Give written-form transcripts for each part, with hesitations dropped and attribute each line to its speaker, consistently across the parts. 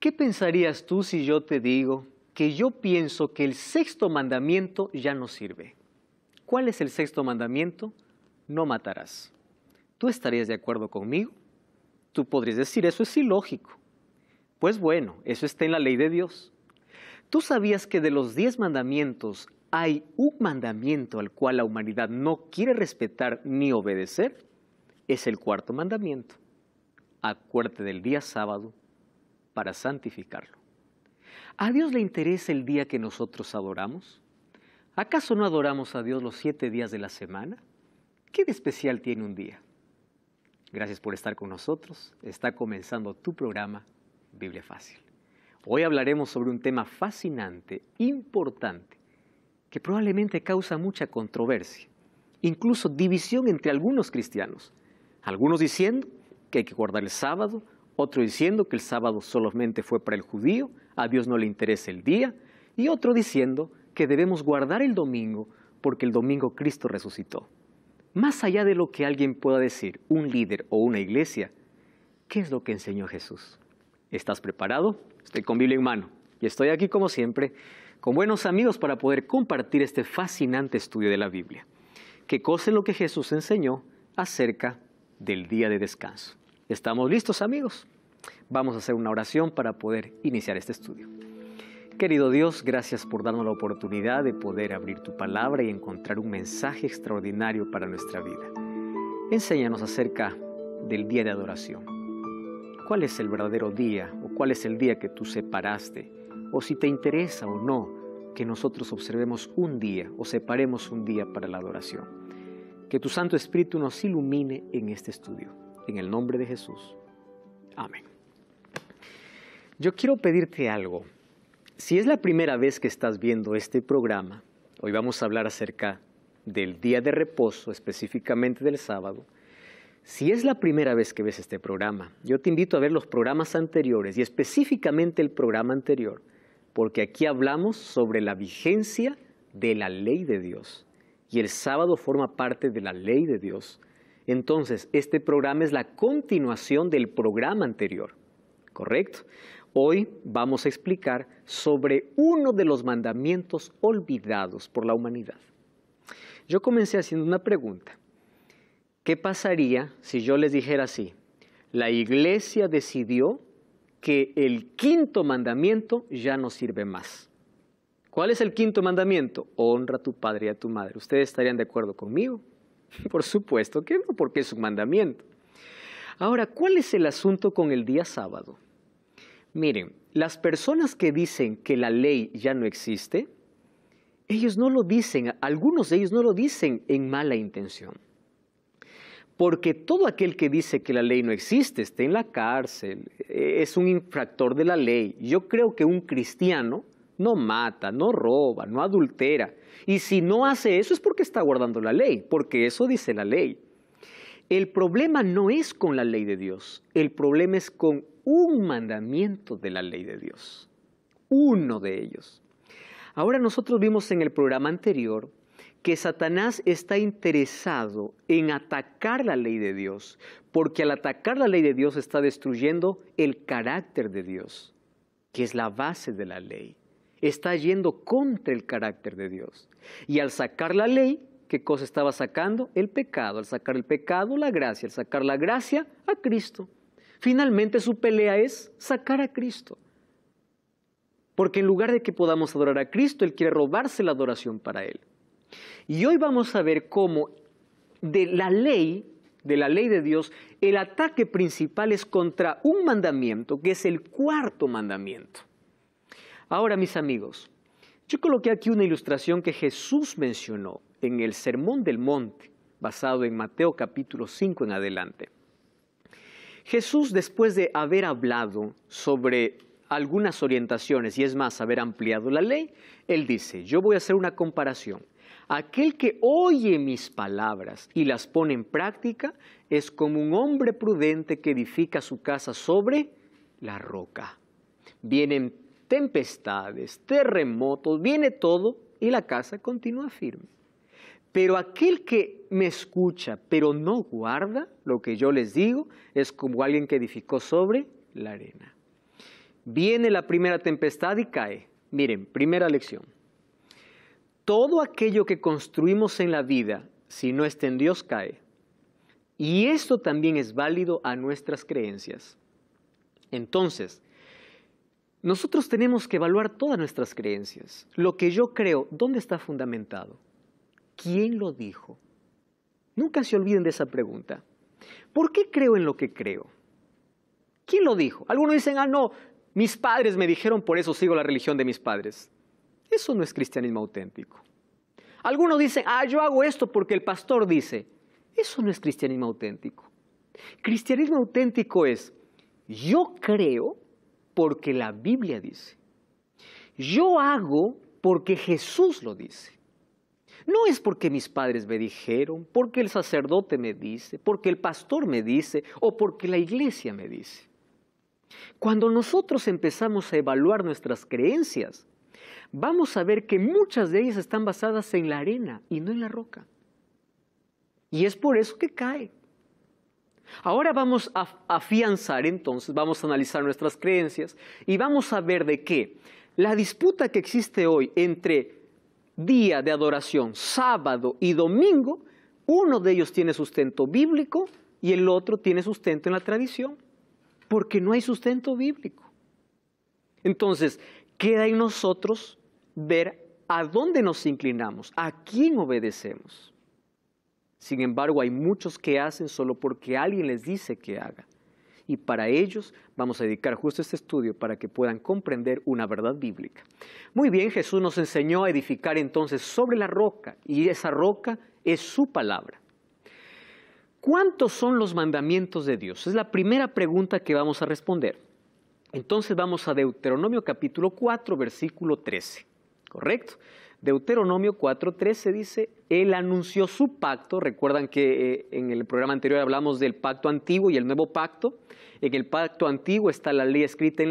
Speaker 1: ¿Qué pensarías tú si yo te digo que yo pienso que el sexto mandamiento ya no sirve? ¿Cuál es el sexto mandamiento? No matarás. ¿Tú estarías de acuerdo conmigo? Tú podrías decir, eso es ilógico. Pues bueno, eso está en la ley de Dios. ¿Tú sabías que de los 10 mandamientos hay un mandamiento al cual la humanidad no quiere respetar ni obedecer? Es el cuarto mandamiento. Acuérdate del día sábado para santificarlo. ¿A Dios le interesa el día que nosotros adoramos? ¿Acaso no adoramos a Dios los 7 días de la semana? ¿Qué de especial tiene un día? Gracias por estar con nosotros. Está comenzando tu programa Biblia Fácil. Hoy hablaremos sobre un tema fascinante, importante, que probablemente causa mucha controversia, incluso división entre algunos cristianos. Algunos diciendo que hay que guardar el sábado, otro diciendo que el sábado solamente fue para el judío, a Dios no le interesa el día, y otro diciendo que debemos guardar el domingo porque el domingo Cristo resucitó. Más allá de lo que alguien pueda decir, un líder o una iglesia, ¿qué es lo que enseñó Jesús? ¿Estás preparado? Estoy con Biblia en mano y estoy aquí como siempre con buenos amigos para poder compartir este fascinante estudio de la Biblia. ¿Qué cosa es lo que Jesús enseñó acerca del día de descanso? ¿Estamos listos, amigos? Vamos a hacer una oración para poder iniciar este estudio. Querido Dios, gracias por darnos la oportunidad de poder abrir tu palabra y encontrar un mensaje extraordinario para nuestra vida. Enséñanos acerca del día de adoración. ¿Cuál es el verdadero día o cuál es el día que tú separaste? O si te interesa o no que nosotros observemos un día o separemos un día para la adoración. Que tu Santo Espíritu nos ilumine en este estudio. En el nombre de Jesús. Amén. Yo quiero pedirte algo. Si es la primera vez que estás viendo este programa, hoy vamos a hablar acerca del día de reposo, específicamente del sábado. Si es la primera vez que ves este programa, yo te invito a ver los programas anteriores y específicamente el programa anterior, porque aquí hablamos sobre la vigencia de la ley de Dios y el sábado forma parte de la ley de Dios. Entonces, este programa es la continuación del programa anterior, ¿correcto? Hoy vamos a explicar sobre uno de los mandamientos olvidados por la humanidad. Yo comencé haciendo una pregunta. ¿Qué pasaría si yo les dijera así? La iglesia decidió que el quinto mandamiento ya no sirve más. ¿Cuál es el quinto mandamiento? Honra a tu padre y a tu madre. ¿Ustedes estarían de acuerdo conmigo? Por supuesto que no, porque es un mandamiento. Ahora, ¿cuál es el asunto con el día sábado? Miren, las personas que dicen que la ley ya no existe, ellos no lo dicen, algunos de ellos no lo dicen en mala intención. Porque todo aquel que dice que la ley no existe está en la cárcel, es un infractor de la ley. Yo creo que un cristiano no mata, no roba, no adultera. Y si no hace eso es porque está guardando la ley, porque eso dice la ley. El problema no es con la ley de Dios, el problema es con un mandamiento de la ley de Dios. Uno de ellos. Ahora nosotros vimos en el programa anterior que Satanás está interesado en atacar la ley de Dios, porque al atacar la ley de Dios está destruyendo el carácter de Dios, que es la base de la ley. Está yendo contra el carácter de Dios. Y al sacar la ley, ¿qué cosa estaba sacando? El pecado. Al sacar el pecado, la gracia. Al sacar la gracia, a Cristo. Finalmente su pelea es sacar a Cristo. Porque en lugar de que podamos adorar a Cristo, Él quiere robarse la adoración para Él. Y hoy vamos a ver cómo de la ley de Dios, el ataque principal es contra un mandamiento, que es el cuarto mandamiento. Ahora, mis amigos, yo coloqué aquí una ilustración que Jesús mencionó en el Sermón del Monte, basado en Mateo capítulo 5 en adelante. Jesús, después de haber hablado sobre algunas orientaciones, y es más, haber ampliado la ley, Él dice, yo voy a hacer una comparación. Aquel que oye mis palabras y las pone en práctica es como un hombre prudente que edifica su casa sobre la roca. Vienen tempestades, terremotos, viene todo y la casa continúa firme. Pero aquel que me escucha, pero no guarda lo que yo les digo, es como alguien que edificó sobre la arena. Viene la primera tempestad y cae. Miren, primera lección. Todo aquello que construimos en la vida, si no está en Dios, cae. Y esto también es válido a nuestras creencias. Entonces, nosotros tenemos que evaluar todas nuestras creencias. Lo que yo creo, ¿dónde está fundamentado? ¿Quién lo dijo? Nunca se olviden de esa pregunta. ¿Por qué creo en lo que creo? ¿Quién lo dijo? Algunos dicen, no, mis padres me dijeron, por eso sigo la religión de mis padres. Eso no es cristianismo auténtico. Algunos dicen, yo hago esto porque el pastor dice. Eso no es cristianismo auténtico. Cristianismo auténtico es, yo creo porque la Biblia dice. Yo hago porque Jesús lo dice. No es porque mis padres me dijeron, porque el sacerdote me dice, porque el pastor me dice o porque la iglesia me dice. Cuando nosotros empezamos a evaluar nuestras creencias, vamos a ver que muchas de ellas están basadas en la arena y no en la roca. Y es por eso que cae. Ahora vamos a afianzar entonces, vamos a analizar nuestras creencias y vamos a ver de qué la disputa que existe hoy entre día de adoración, sábado y domingo, uno de ellos tiene sustento bíblico y el otro tiene sustento en la tradición, porque no hay sustento bíblico. Entonces, queda en nosotros ver a dónde nos inclinamos, a quién obedecemos. Sin embargo, hay muchos que hacen solo porque alguien les dice que haga. Y para ellos vamos a dedicar justo este estudio para que puedan comprender una verdad bíblica. Muy bien, Jesús nos enseñó a edificar entonces sobre la roca, y esa roca es su palabra. ¿Cuántos son los mandamientos de Dios? Es la primera pregunta que vamos a responder. Entonces vamos a Deuteronomio capítulo 4, versículo 13. ¿Correcto? Deuteronomio 4:13 dice, Él anunció su pacto. Recuerdan que en el programa anterior hablamos del pacto antiguo y el nuevo pacto. En el pacto antiguo está la ley escrita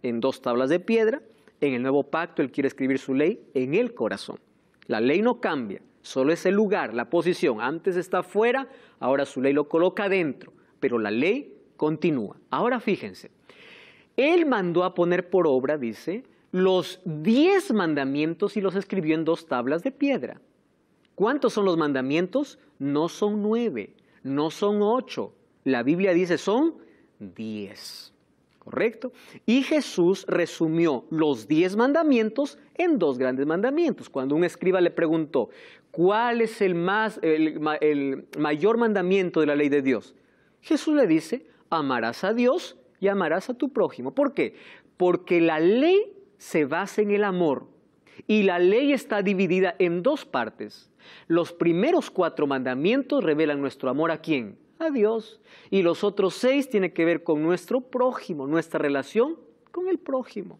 Speaker 1: en 2 tablas de piedra. En el nuevo pacto Él quiere escribir su ley en el corazón. La ley no cambia, solo es el lugar, la posición. Antes está afuera, ahora su ley lo coloca adentro, pero la ley continúa. Ahora fíjense, Él mandó a poner por obra, dice, los 10 mandamientos y los escribió en 2 tablas de piedra. ¿Cuántos son los mandamientos? No son 9, no son 8. La Biblia dice son 10. ¿Correcto? Y Jesús resumió los 10 mandamientos en 2 grandes mandamientos. Cuando un escriba le preguntó, ¿cuál es el mayor mandamiento de la ley de Dios? Jesús le dice, amarás a Dios y amarás a tu prójimo. ¿Por qué? Porque la ley se basa en el amor y la ley está dividida en 2 partes. Los primeros 4 mandamientos revelan nuestro amor ¿a quién? A Dios. Y los otros 6 tienen que ver con nuestro prójimo, nuestra relación con el prójimo.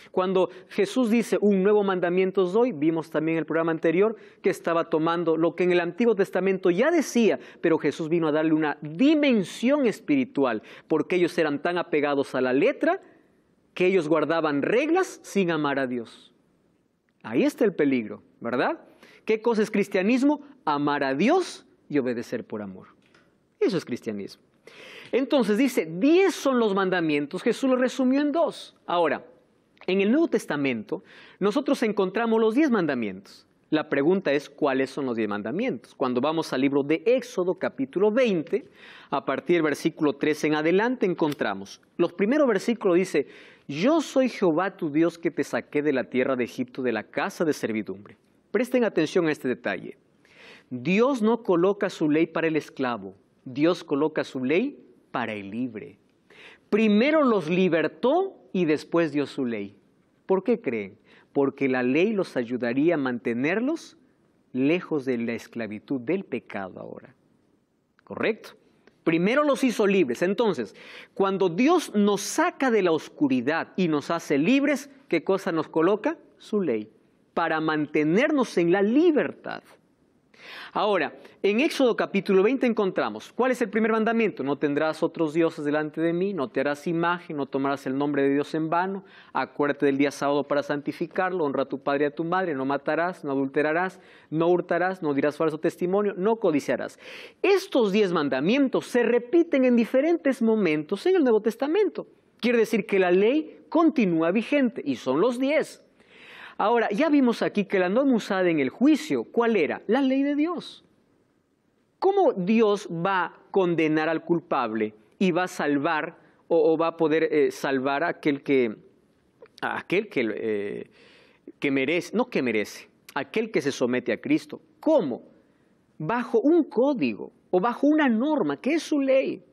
Speaker 1: Cuando Jesús dice un nuevo mandamiento os doy, vimos también en el programa anterior que estaba tomando lo que en el Antiguo Testamento ya decía, pero Jesús vino a darle una dimensión espiritual, porque ellos eran tan apegados a la letra que ellos guardaban reglas sin amar a Dios. Ahí está el peligro, ¿verdad? ¿Qué cosa es cristianismo? Amar a Dios y obedecer por amor. Eso es cristianismo. Entonces dice, 10 son los mandamientos, Jesús lo resumió en 2. Ahora, en el Nuevo Testamento, nosotros encontramos los 10 mandamientos. La pregunta es, ¿cuáles son los 10 mandamientos? Cuando vamos al libro de Éxodo, capítulo 20, a partir del versículo 13 en adelante, encontramos. Los primeros versículos dice, yo soy Jehová tu Dios que te saqué de la tierra de Egipto, de la casa de servidumbre. Presten atención a este detalle. Dios no coloca su ley para el esclavo, Dios coloca su ley para el libre. Primero los libertó y después dio su ley. ¿Por qué creen? Porque la ley los ayudaría a mantenerlos lejos de la esclavitud del pecado ahora. ¿Correcto? Primero los hizo libres. Entonces, cuando Dios nos saca de la oscuridad y nos hace libres, ¿qué cosa nos coloca? Su ley, para mantenernos en la libertad. Ahora, en Éxodo capítulo 20 encontramos, ¿cuál es el primer mandamiento? No tendrás otros dioses delante de mí, no te harás imagen, no tomarás el nombre de Dios en vano, acuérdate del día sábado para santificarlo, honra a tu padre y a tu madre, no matarás, no adulterarás, no hurtarás, no dirás falso testimonio, no codiciarás. Estos 10 mandamientos se repiten en diferentes momentos en el Nuevo Testamento. Quiere decir que la ley continúa vigente y son los 10. Ahora, ya vimos aquí que la norma usada en el juicio, ¿cuál era? La ley de Dios. ¿Cómo Dios va a condenar al culpable y va a salvar o va a poder salvar a aquel que merece, no que merece, aquel que se somete a Cristo? ¿Cómo? Bajo un código o bajo una norma que es su ley.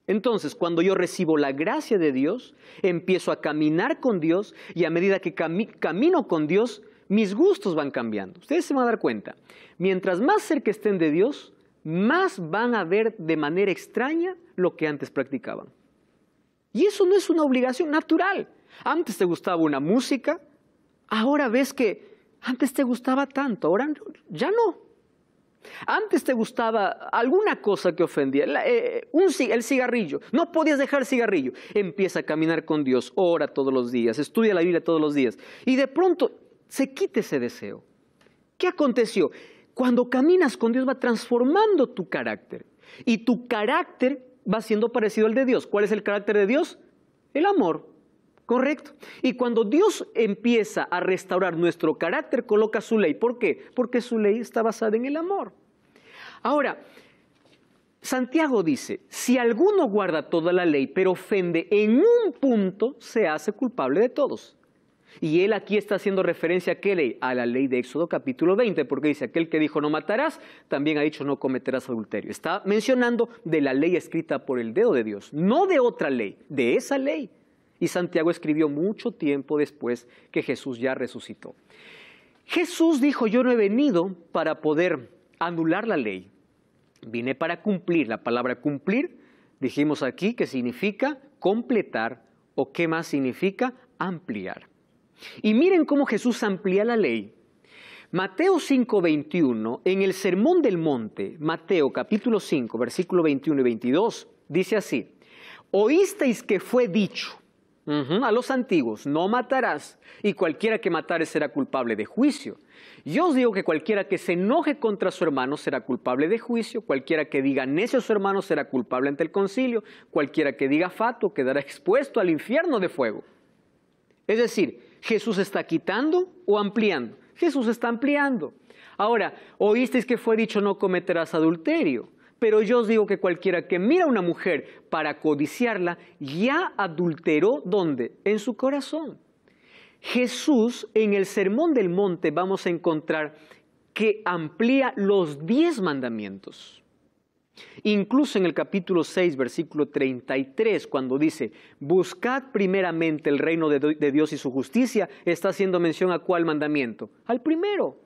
Speaker 1: Entonces, cuando yo recibo la gracia de Dios, empiezo a caminar con Dios y a medida que camino con Dios, mis gustos van cambiando. Ustedes se van a dar cuenta, mientras más cerca estén de Dios, más van a ver de manera extraña lo que antes practicaban. Y eso no es una obligación natural. Antes te gustaba una música, ahora ves que antes te gustaba tanto, ahora ya no. Antes te gustaba alguna cosa que ofendía, el cigarrillo, no podías dejar el cigarrillo. Empieza a caminar con Dios, ora todos los días, estudia la Biblia todos los días y de pronto se quita ese deseo. ¿Qué aconteció? Cuando caminas con Dios va transformando tu carácter y tu carácter va siendo parecido al de Dios. ¿Cuál es el carácter de Dios? El amor. Correcto. Y cuando Dios empieza a restaurar nuestro carácter, coloca su ley. ¿Por qué? Porque su ley está basada en el amor. Ahora, Santiago dice, si alguno guarda toda la ley, pero ofende en un punto, se hace culpable de todos. Y él aquí está haciendo referencia a qué ley? A la ley de Éxodo capítulo 20, porque dice, aquel que dijo no matarás, también ha dicho no cometerás adulterio. Está mencionando de la ley escrita por el dedo de Dios, no de otra ley, de esa ley. Y Santiago escribió mucho tiempo después que Jesús ya resucitó. Jesús dijo, yo no he venido para poder anular la ley. Vine para cumplir. La palabra cumplir, dijimos aquí que significa completar o qué más significa ampliar. Y miren cómo Jesús amplía la ley. Mateo 5:21, en el Sermón del Monte, Mateo capítulo 5, versículo 21 y 22, dice así, oísteis que fue dicho a los antiguos, no matarás, y cualquiera que matare será culpable de juicio. Yo os digo que cualquiera que se enoje contra su hermano será culpable de juicio, cualquiera que diga necio a su hermano será culpable ante el concilio, cualquiera que diga fatuo quedará expuesto al infierno de fuego. Es decir, ¿Jesús está quitando o ampliando? Jesús está ampliando. Ahora, oísteis que fue dicho no cometerás adulterio. Pero yo os digo que cualquiera que mira a una mujer para codiciarla, ya adulteró, ¿dónde? En su corazón. Jesús, en el Sermón del Monte, vamos a encontrar que amplía los 10 mandamientos. Incluso en el capítulo 6, versículo 33, cuando dice, buscad primeramente el reino de Dios y su justicia, está haciendo mención a ¿cuál mandamiento? Al primero.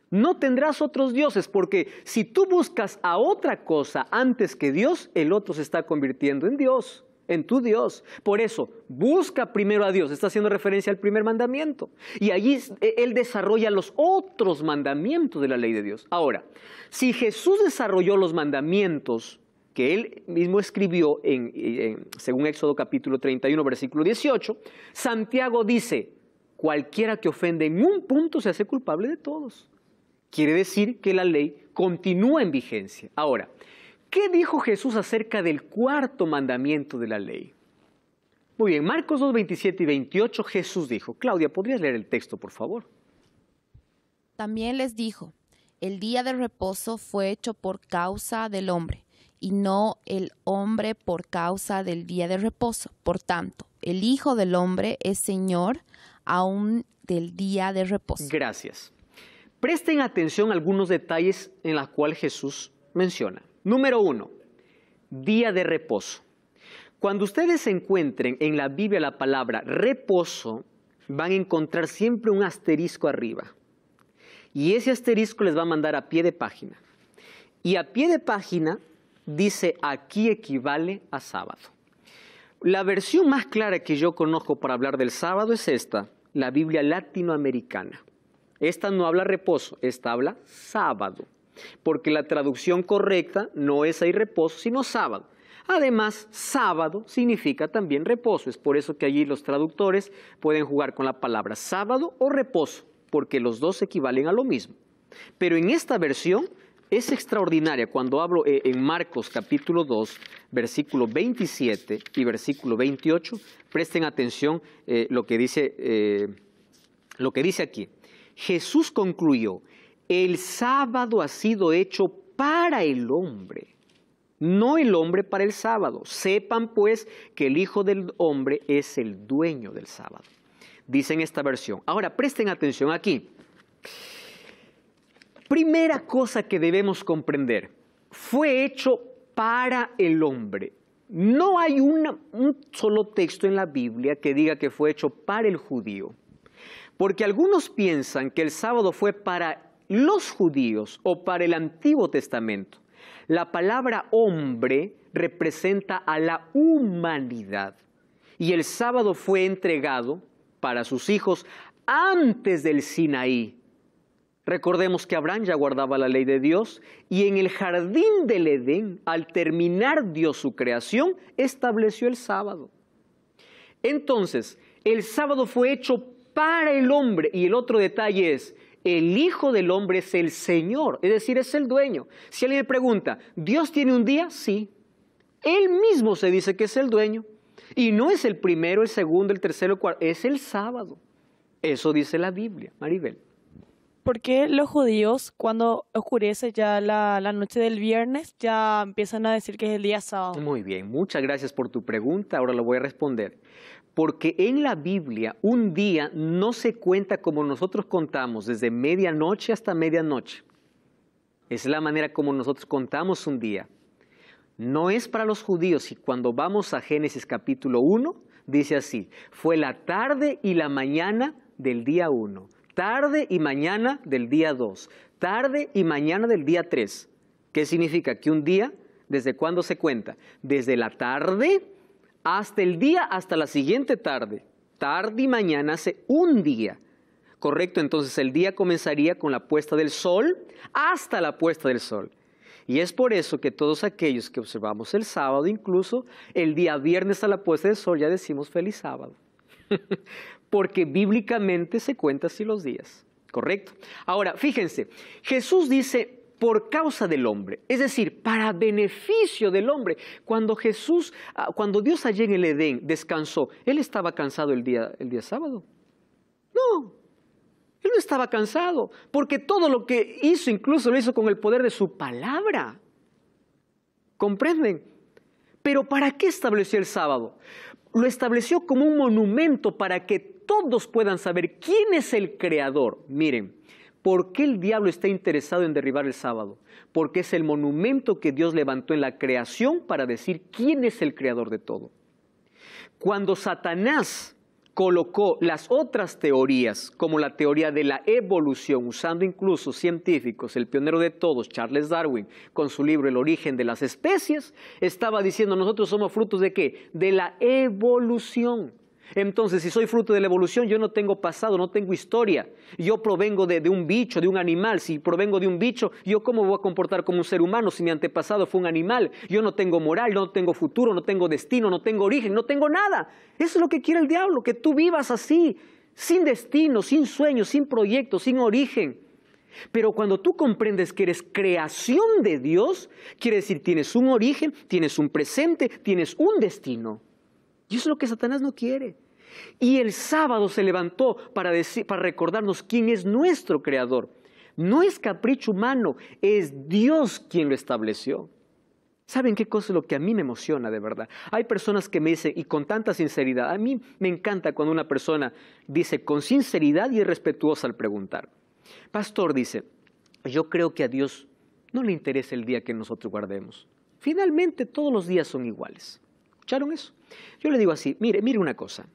Speaker 1: No tendrás otros dioses, porque si tú buscas a otra cosa antes que Dios, el otro se está convirtiendo en Dios, en tu Dios. Por eso, busca primero a Dios. Está haciendo referencia al primer mandamiento. Y allí Él desarrolla los otros mandamientos de la ley de Dios. Ahora, si Jesús desarrolló los mandamientos que Él mismo escribió según Éxodo capítulo 31, versículo 18, Santiago dice, cualquiera que ofende en un punto se hace culpable de todos. Quiere decir que la ley continúa en vigencia. Ahora, ¿qué dijo Jesús acerca del cuarto mandamiento de la ley? Muy bien, Marcos 2, 27 y 28, Jesús dijo. Claudia, ¿podrías leer el texto, por favor?
Speaker 2: También les dijo, el día de reposo fue hecho por causa del hombre, y no el hombre por causa del día de reposo. Por tanto, el Hijo del Hombre es Señor aún del día de reposo.
Speaker 1: Gracias. Presten atención a algunos detalles en los cuales Jesús menciona. Número 1, día de reposo. Cuando ustedes encuentren en la Biblia la palabra reposo, van a encontrar siempre un asterisco arriba. Y ese asterisco les va a mandar a pie de página. Y a pie de página dice, aquí equivale a sábado. La versión más clara que yo conozco para hablar del sábado es esta, la Biblia latinoamericana. Esta no habla reposo, esta habla sábado, porque la traducción correcta no es ahí reposo, sino sábado. Además, sábado significa también reposo, es por eso que allí los traductores pueden jugar con la palabra sábado o reposo, porque los dos equivalen a lo mismo. Pero en esta versión es extraordinaria cuando hablo en Marcos capítulo 2, versículo 27 y versículo 28. Presten atención lo que dice aquí. Jesús concluyó, el sábado ha sido hecho para el hombre, no el hombre para el sábado. Sepan pues que el Hijo del Hombre es el dueño del sábado. Dice en esta versión. Ahora presten atención aquí. Primera cosa que debemos comprender, fue hecho para el hombre. No hay un solo texto en la Biblia que diga que fue hecho para el judío. Porque algunos piensan que el sábado fue para los judíos o para el Antiguo Testamento. La palabra hombre representa a la humanidad. Y el sábado fue entregado para sus hijos antes del Sinaí. Recordemos que Abraham ya guardaba la ley de Dios y en el jardín del Edén, al terminar Dios su creación, estableció el sábado. Entonces, el sábado fue hecho para el hombre y el otro detalle es, el Hijo del Hombre es el Señor, es decir, es el dueño. Si alguien me pregunta, ¿Dios tiene un día? Sí. Él mismo se dice que es el dueño y no es el primero, el segundo, el tercero, el cuarto, es el sábado. Eso dice la Biblia, Maribel.
Speaker 3: ¿Por qué los judíos, cuando oscurece ya la noche del viernes, ya empiezan a decir que es el día sábado?
Speaker 1: Muy bien, muchas gracias por tu pregunta, ahora lo voy a responder. Porque en la Biblia un día no se cuenta como nosotros contamos, desde medianoche hasta medianoche. Es la manera como nosotros contamos un día. No es para los judíos y cuando vamos a Génesis capítulo 1, dice así, fue la tarde y la mañana del día 1. Tarde y mañana del día 2, tarde y mañana del día 3. ¿Qué significa? Que un día, ¿desde cuándo se cuenta? Desde la tarde hasta el día, hasta la siguiente tarde. Tarde y mañana hace un día. ¿Correcto? Entonces el día comenzaría con la puesta del sol hasta la puesta del sol. Y es por eso que todos aquellos que observamos el sábado, incluso el día viernes a la puesta del sol, ya decimos feliz sábado. Porque bíblicamente se cuenta así los días, ¿correcto? Ahora, fíjense, Jesús dice por causa del hombre, es decir, para beneficio del hombre. Cuando Dios allí en el Edén descansó, ¿Él estaba cansado el día sábado? No, Él no estaba cansado, porque todo lo que hizo, incluso lo hizo con el poder de su palabra. ¿Comprenden? Pero ¿para qué estableció el sábado? Lo estableció como un monumento para que todos puedan saber quién es el creador. Miren, ¿por qué el diablo está interesado en derribar el sábado? Porque es el monumento que Dios levantó en la creación para decir quién es el creador de todo. Cuando Satanás colocó las otras teorías, como la teoría de la evolución, usando incluso científicos, el pionero de todos, Charles Darwin, con su libro El origen de las especies, estaba diciendo, nosotros somos frutos ¿de qué? De la evolución. Entonces, si soy fruto de la evolución, yo no tengo pasado, no tengo historia. Yo provengo de un bicho, de un animal. Si provengo de un bicho, ¿yo cómo me voy a comportar como un ser humano si mi antepasado fue un animal? Yo no tengo moral, no tengo futuro, no tengo destino, no tengo origen, no tengo nada. Eso es lo que quiere el diablo, que tú vivas así, sin destino, sin sueño, sin proyecto, sin origen. Pero cuando tú comprendes que eres creación de Dios, quiere decir tienes un origen, tienes un presente, tienes un destino. Y eso es lo que Satanás no quiere. Y el sábado se levantó para recordarnos quién es nuestro creador. No es capricho humano, es Dios quien lo estableció. ¿Saben qué cosa es lo que a mí me emociona de verdad? Hay personas que me dicen, y con tanta sinceridad, a mí me encanta cuando una persona dice con sinceridad y es respetuosa al preguntar. Pastor dice, yo creo que a Dios no le interesa el día que nosotros guardemos. Finalmente todos los días son iguales. ¿Escucharon eso? Yo le digo así, mire una cosa.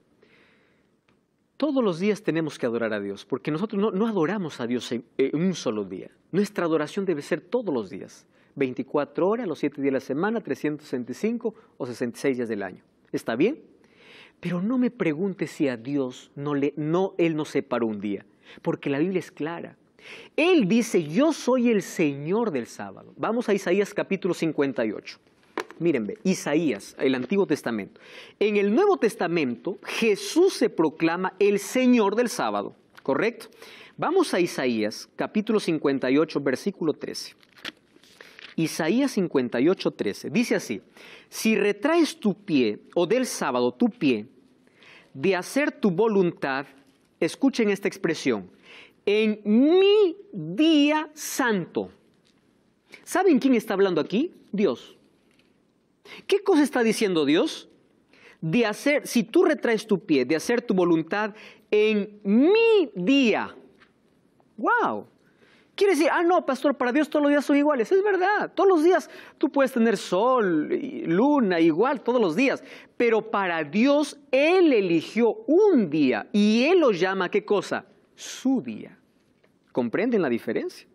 Speaker 1: Todos los días tenemos que adorar a Dios, porque nosotros no adoramos a Dios en un solo día. Nuestra adoración debe ser todos los días. 24 horas, los 7 días de la semana, 365 o 66 días del año. ¿Está bien? Pero no me pregunte si a Dios Él no separó un día, porque la Biblia es clara. Él dice, yo soy el Señor del sábado. Vamos a Isaías capítulo 58. Mírenme, Isaías, el Antiguo Testamento. En el Nuevo Testamento, Jesús se proclama el Señor del sábado, ¿correcto? Vamos a Isaías, capítulo 58, versículo 13. Isaías 58:13. Dice así: si retraes tu pie, o del sábado tu pie, de hacer tu voluntad, escuchen esta expresión, en mi día santo. ¿Saben quién está hablando aquí? Dios. ¿Qué cosa está diciendo Dios? De hacer, si tú retraes tu pie, de hacer tu voluntad en mi día. ¡Wow! Quiere decir, no, pastor, para Dios todos los días son iguales. Es verdad, todos los días tú puedes tener sol, luna, igual, todos los días. Pero para Dios, Él eligió un día y Él lo llama, ¿qué cosa? Su día. ¿Comprenden la diferencia?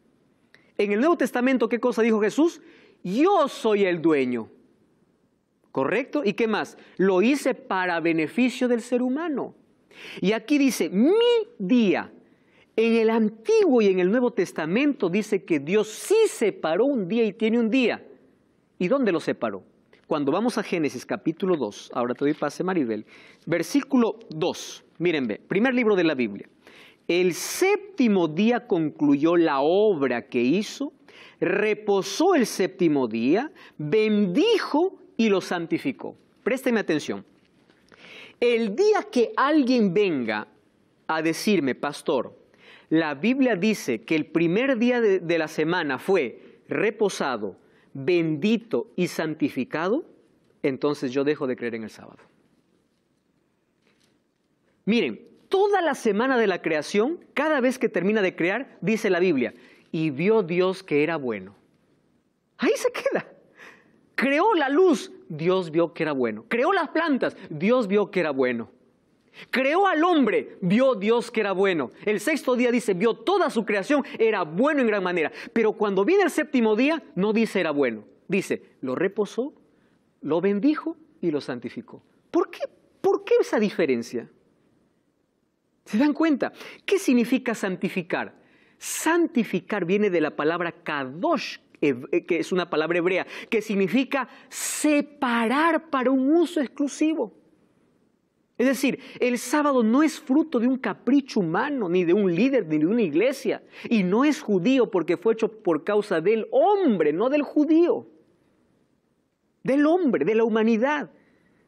Speaker 1: En el Nuevo Testamento, ¿qué cosa dijo Jesús? Yo soy el dueño. ¿Correcto? ¿Y qué más? Lo hice para beneficio del ser humano. Y aquí dice, mi día. En el Antiguo y en el Nuevo Testamento dice que Dios sí separó un día y tiene un día. ¿Y dónde lo separó? Cuando vamos a Génesis capítulo 2, ahora te doy pase, Maribel, versículo 2, miren, primer libro de la Biblia. El séptimo día concluyó la obra que hizo, reposó el séptimo día, bendijo y lo santificó. Présteme atención. El día que alguien venga a decirme, pastor, la Biblia dice que el primer día de la semana fue reposado, bendito y santificado, entonces yo dejo de creer en el sábado. Miren, toda la semana de la creación, cada vez que termina de crear, dice la Biblia, y vio Dios que era bueno. Ahí se queda. Creó la luz, Dios vio que era bueno. Creó las plantas, Dios vio que era bueno. Creó al hombre, vio Dios que era bueno. El sexto día dice, vio toda su creación, era bueno en gran manera. Pero cuando viene el séptimo día, no dice era bueno. Dice, lo reposó, lo bendijo y lo santificó. ¿Por qué esa diferencia? ¿Se dan cuenta? ¿Qué significa santificar? Santificar viene de la palabra kadosh, que es una palabra hebrea, que significa separar para un uso exclusivo. Es decir, el sábado no es fruto de un capricho humano, ni de un líder, ni de una iglesia. Y no es judío porque fue hecho por causa del hombre, no del judío. Del hombre, de la humanidad.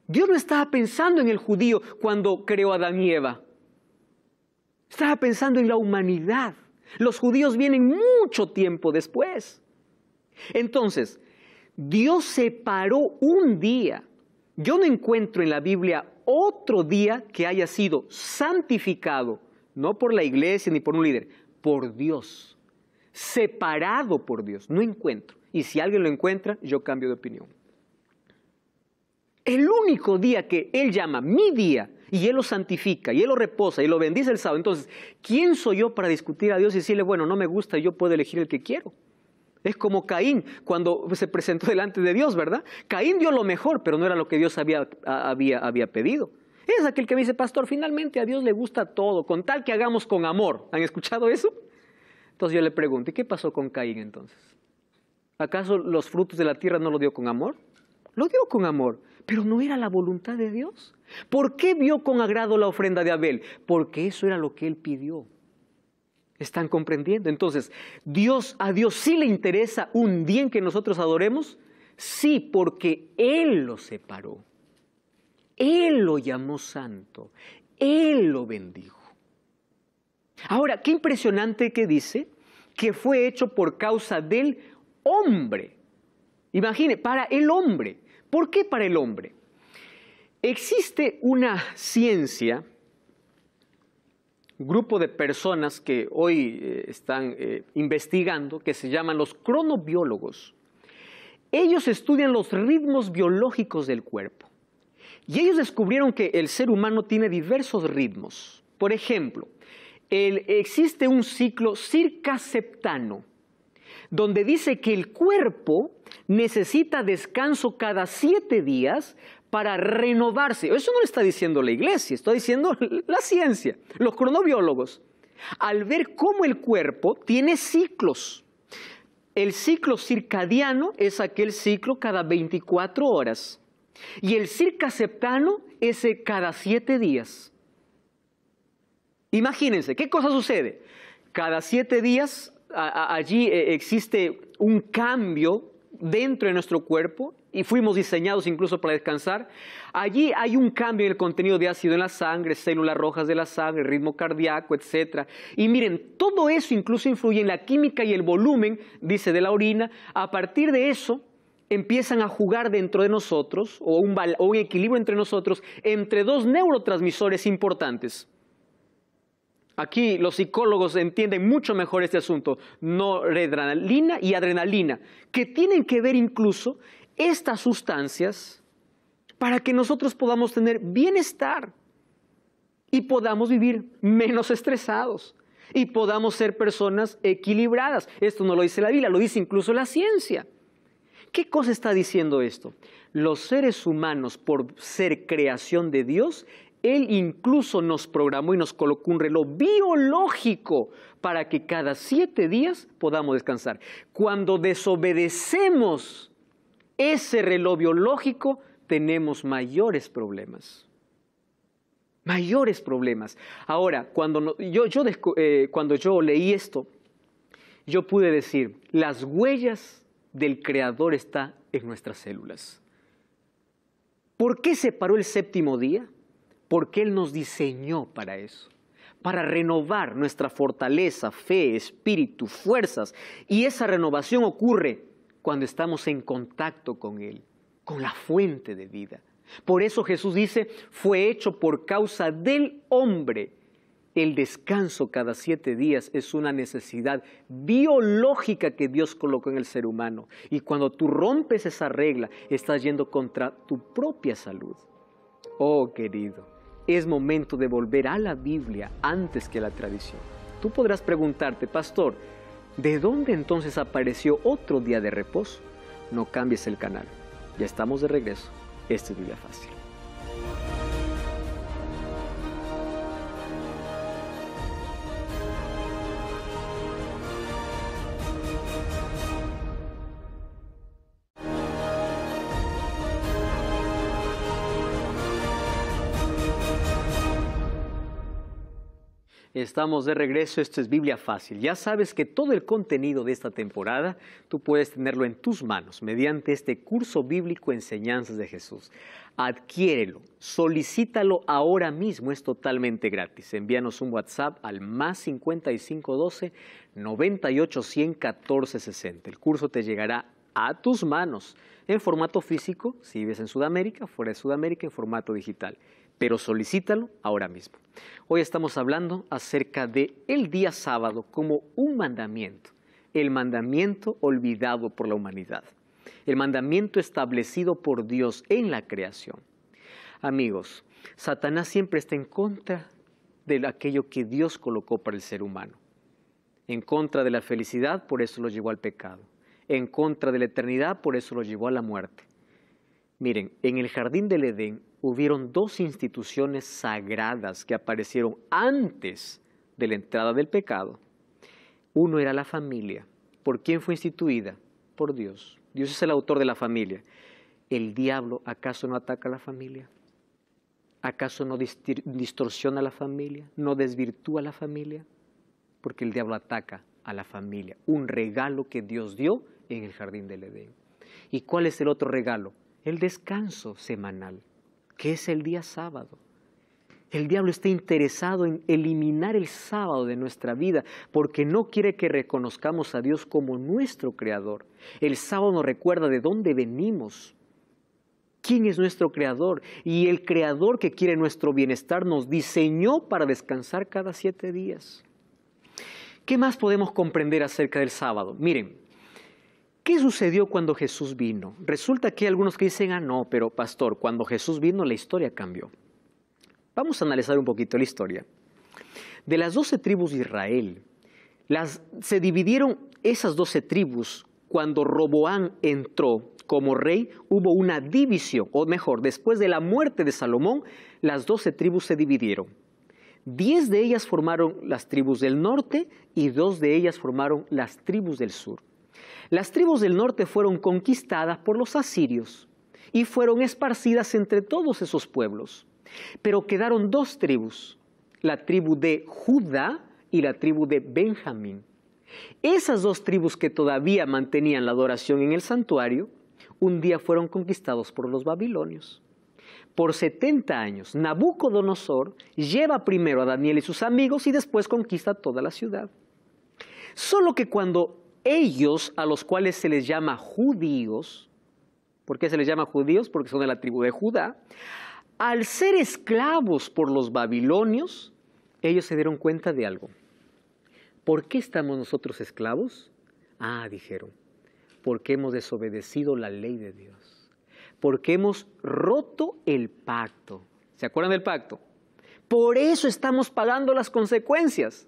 Speaker 1: Dios no estaba pensando en el judío cuando creó a Adán y Eva. Estaba pensando en la humanidad. Los judíos vienen mucho tiempo después. Entonces, Dios separó un día. Yo no encuentro en la Biblia otro día que haya sido santificado, no por la iglesia ni por un líder, por Dios. Separado por Dios. No encuentro. Y si alguien lo encuentra, yo cambio de opinión. El único día que Él llama mi día, y Él lo santifica, y Él lo reposa, y lo bendice el sábado. Entonces, ¿quién soy yo para discutir a Dios y decirle, bueno, no me gusta, yo puedo elegir el que quiero? Es como Caín cuando se presentó delante de Dios, ¿verdad? Caín dio lo mejor, pero no era lo que Dios había pedido. Es aquel que me dice, pastor, finalmente a Dios le gusta todo, con tal que hagamos con amor. ¿Han escuchado eso? Entonces yo le pregunto, ¿y qué pasó con Caín entonces? ¿Acaso los frutos de la tierra no lo dio con amor? Lo dio con amor, pero no era la voluntad de Dios. ¿Por qué vio con agrado la ofrenda de Abel? Porque eso era lo que él pidió. ¿Están comprendiendo? Entonces, ¿a Dios sí le interesa un día en que nosotros adoremos? Sí, porque Él lo separó. Él lo llamó santo. Él lo bendijo. Ahora, qué impresionante que dice que fue hecho por causa del hombre. Imagine, para el hombre. ¿Por qué para el hombre? Existe una ciencia, un grupo de personas que hoy están investigando, que se llaman los cronobiólogos. Ellos estudian los ritmos biológicos del cuerpo. Y ellos descubrieron que el ser humano tiene diversos ritmos. Por ejemplo, existe un ciclo circaseptano, donde dice que el cuerpo necesita descanso cada 7 días para renovarse. Eso no lo está diciendo la iglesia, está diciendo la ciencia, los cronobiólogos. Al ver cómo el cuerpo tiene ciclos. El ciclo circadiano es aquel ciclo cada 24 horas. Y el circaseptano es cada 7 días. Imagínense, ¿qué cosa sucede? Cada 7 días allí existe un cambio dentro de nuestro cuerpo y fuimos diseñados incluso para descansar. Allí hay un cambio en el contenido de ácido en la sangre, células rojas de la sangre, ritmo cardíaco, etc. Y miren, todo eso incluso influye en la química y el volumen, dice, de la orina. A partir de eso empiezan a jugar dentro de nosotros, o un equilibrio entre nosotros, entre dos neurotransmisores importantes. Aquí los psicólogos entienden mucho mejor este asunto, noradrenalina y adrenalina, que tienen que ver incluso estas sustancias para que nosotros podamos tener bienestar y podamos vivir menos estresados y podamos ser personas equilibradas. Esto no lo dice la Biblia, lo dice incluso la ciencia. ¿Qué cosa está diciendo esto? Los seres humanos, por ser creación de Dios, Él incluso nos programó y nos colocó un reloj biológico para que cada 7 días podamos descansar. Cuando desobedecemos ese reloj biológico, tenemos mayores problemas. Mayores problemas. Ahora, cuando yo leí esto, yo pude decir, las huellas del Creador están en nuestras células. ¿Por qué separó el 7º día? Porque Él nos diseñó para eso, para renovar nuestra fortaleza, fe, espíritu, fuerzas. Y esa renovación ocurre cuando estamos en contacto con Él, con la fuente de vida. Por eso Jesús dice, fue hecho por causa del hombre. El descanso cada 7 días es una necesidad biológica que Dios colocó en el ser humano. Y cuando tú rompes esa regla, estás yendo contra tu propia salud. Oh, querido, es momento de volver a la Biblia antes que a la tradición. Tú podrás preguntarte, pastor, ¿de dónde entonces apareció otro día de reposo? No cambies el canal. Ya estamos de regreso. Esto es Biblia Fácil. Estamos de regreso, esto es Biblia Fácil. Ya sabes que todo el contenido de esta temporada tú puedes tenerlo en tus manos mediante este curso bíblico Enseñanzas de Jesús. Adquiérelo, solicítalo ahora mismo, es totalmente gratis. Envíanos un WhatsApp al +5512 98 100 14 60. El curso te llegará a tus manos en formato físico, si vives en Sudamérica, fuera de Sudamérica, en formato digital. Pero solicítalo ahora mismo. Hoy estamos hablando acerca de el día sábado como un mandamiento, el mandamiento olvidado por la humanidad, el mandamiento establecido por Dios en la creación. Amigos, Satanás siempre está en contra de aquello que Dios colocó para el ser humano, en contra de la felicidad, por eso lo llevó al pecado, en contra de la eternidad, por eso lo llevó a la muerte. Miren, en el jardín del Edén hubieron 2 instituciones sagradas que aparecieron antes de la entrada del pecado. Uno era la familia. ¿Por quién fue instituida? Por Dios. Dios es el autor de la familia. ¿El diablo acaso no ataca a la familia? ¿Acaso no distorsiona a la familia? ¿No desvirtúa a la familia? Porque el diablo ataca a la familia. Un regalo que Dios dio en el jardín del Edén. ¿Y cuál es el otro regalo? El descanso semanal, que es el día sábado. El diablo está interesado en eliminar el sábado de nuestra vida porque no quiere que reconozcamos a Dios como nuestro creador. El sábado nos recuerda de dónde venimos, quién es nuestro creador, y el creador que quiere nuestro bienestar nos diseñó para descansar cada 7 días. ¿Qué más podemos comprender acerca del sábado? Miren, ¿qué sucedió cuando Jesús vino? Resulta que hay algunos que dicen, no, pero pastor, cuando Jesús vino la historia cambió. Vamos a analizar un poquito la historia. De las 12 tribus de Israel, se dividieron esas 12 tribus cuando Roboam entró como rey, hubo una división, o mejor, después de la muerte de Salomón, las 12 tribus se dividieron. 10 de ellas formaron las tribus del norte y 2 de ellas formaron las tribus del sur. Las tribus del norte fueron conquistadas por los asirios y fueron esparcidas entre todos esos pueblos. Pero quedaron 2 tribus, la tribu de Judá y la tribu de Benjamín. Esas dos tribus que todavía mantenían la adoración en el santuario, un día fueron conquistados por los babilonios. Por 70 años, Nabucodonosor lleva primero a Daniel y sus amigos y después conquista toda la ciudad. Solo que cuando ellos, a los cuales se les llama judíos, ¿por qué se les llama judíos? Porque son de la tribu de Judá. Al ser esclavos por los babilonios, ellos se dieron cuenta de algo. ¿Por qué estamos nosotros esclavos? Dijeron, porque hemos desobedecido la ley de Dios. Porque hemos roto el pacto. ¿Se acuerdan del pacto? Por eso estamos pagando las consecuencias.